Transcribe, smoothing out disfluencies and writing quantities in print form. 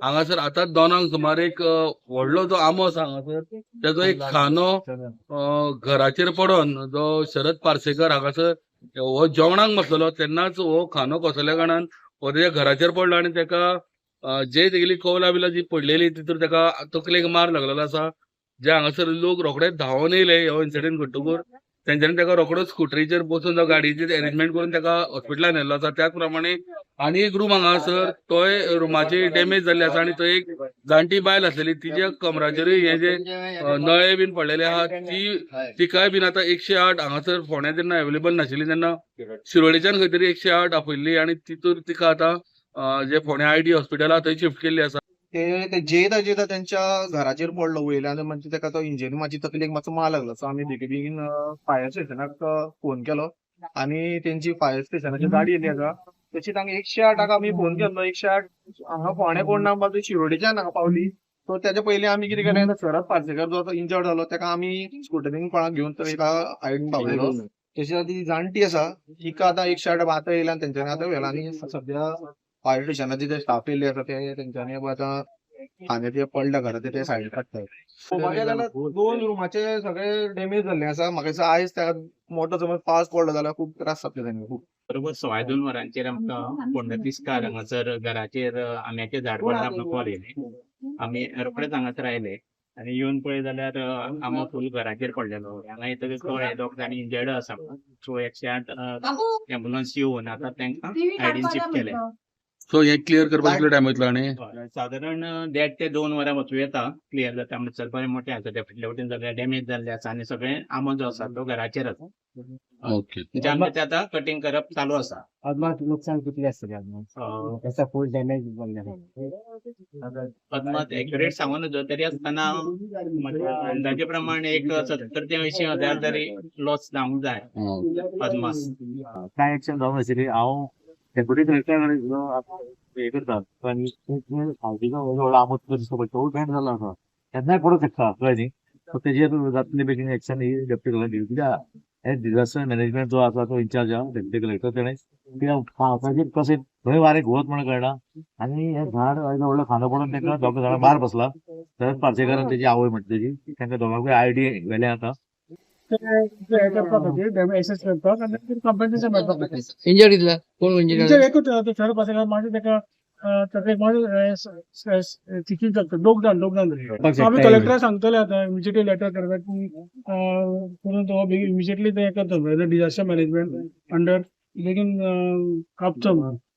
हांगासर आतां दोनांक सुमार एक व्हडलो जो आमो आसा हांगासर त्याचो एक खानो घराचेर पडोन जो शरद पार्सेकर हांगासर हो जेवणाक बसलेलो तेन्नाच हो खानो कोसळ्ळ्या कारणान हो तेच्या घराचेर पडलो आनी तेका जे तेगेली कौला बिला जी पडलेली तितूर तेका तकलेक मार लागलेलो आसा. जे हांगासर लोक रोखडेच धांवून येयले हो इन्सिडेंट घडटकूच तेंच्यांनी तेका रोखडोच स्कुटरीचेर बसून जावं गाडयेचेर अरेंजमेंट करून तेका हॉस्पिटलांत व्हेल्लो आसा. त्याच प्रमाणे आनी एक रूम हांगासर तोय रुमाची डॅमेज जाल्ली आसा आनी थंय एक जाणटी बायल आसलेली तिच्या कमराचेरूय हे जे नळे बीन पडलेले आहा तिकाय बीन आतां 108 हांगासर फोंड्या जेन्ना अवेलेबल नाशिल्ली तेन्ना शिरोडेच्यान खंय तरी 108 आपयल्ली आनी तितूर तिका आतां जे फोंड्या आयडी हॉस्पिटल आहा थंय शिफ्ट केल्ली आसा. ते जेयता त्यांच्या घराचेर पडलो वयल्यान म्हणजे तेका तो इंजरी मातशी तकलेक मातसो मार लागलो सो आमी बेगीन फायर स्टेशनाक फोन केलो आनी तेंची फायर स्टेशनाची गाडी येयल्ली आसा तशी तांकां 108 आमी फोन केल्लो 108 हांगा फोंड्या कोण ना बाबा शिरोडेच्यान हांगा पावली सो तेच्या पयलीं आमी कितें केलें शरद पार्सेकर जो इंजर्ड जालो तेका आमी स्कुटरीन कोणाक घेवन तेका आयडीन पावयलो. तशी ती जाणटी आसा तिका आतां 108 आतां येयला आनी तेंच्यांनी आतां व्हेला आनी सद्या फायर स्टेशनाचे जे स्टाफ येयल्ले आसा ते तेंच्यांनी आतां हांगा जे पडल्या घरा ते सायडीक काडटात. पळोवपाक गेल्यार 2 रुमाचे सगळे डॅमेज जाल्ले आसा. म्हाका दिसता आयज त्या मोठो समज पावस पडलो जाल्यार खूब त्रास जातले तांकां खूब. बरोबर 2:15 वरांचेर आमकां फोंडा तिस्कार हांगासर घराचेर आंब्याचें झाड पडटा आमकां कॉल येयलें. आमी रोखडेच हांगासर आयले आनी येवन पळय जाल्यार आंबो फूल घराचेर पडलेलो. हांगा येतकीर कळ्ळें दोग जाणी इंजर्ड आसा सो 108 एम्बुलन्स येवन आतां तांकां आयडीन शिफ्ट केलें. सो हे क्लियर करपाक कितलो टायम वयतलो आनी सादारण 1.5 ते 2 वरां वचूं येता क्लियर जाता म्हणसर बरें मोठें आसा ते फाटल्या वटेन सगळे डॅमेज जाल्ले आसा आनी सगळे आंबो जो आसा तो घराचेर आसा. ओके म्हणजे आमचें तें आतां कटिंग करप चालू आसा. अदमास नुकसान कितले आसतलें त्याचा फूल डॅमेज अदमास एक्युरेट सांगून नजो तरी आसतना म्हज्या अंदाजे प्रमाणे एक 70 ते 80 हजार तरी लॉस जावंक जाय अदमास. काय एक्शन जावं नाशिल्ली हांव डेप्युटी कलेक्टर हे करता पण हावजीचो व्हडलो आमोद दिसता पळय तो बँड जाल्लो आसा केन्नाय पडूंक शकता कळ्ळें न्ही सो तेजेर जातले बेगीन एक्शन ही डेप्युटी कलेक्टर दिवं कित्याक हे डिजास्टर मॅनेजमेंट जो आसा तो इंचार्ज आहा डेप्युटी कलेक्टर तेणें कित्याक पावसाचेर कशें खंय वारें घुंवत म्हणून कळना आनी हे झाड व्हडलो खांदो पडून तांकां दोग जाणांक मार बसला शरद पार्सेकर आनी तेजी आवय म्हणटा तेजी तांकां दोगांकूय आयडी व्हेले आतां इंजर्ड इतला कोण इंजर्ड एकूच शरद पार्सेकर मागीर तेका चिकीन करता दोग जाण आमी कलेक्टराक सांगतले आतां इमिजिएटली लेटर करता की करून तो बेगीन इमिजिएटली ते करता डिजास्टर मॅनेजमेंट अंडर बेगीन कापचो म्हणून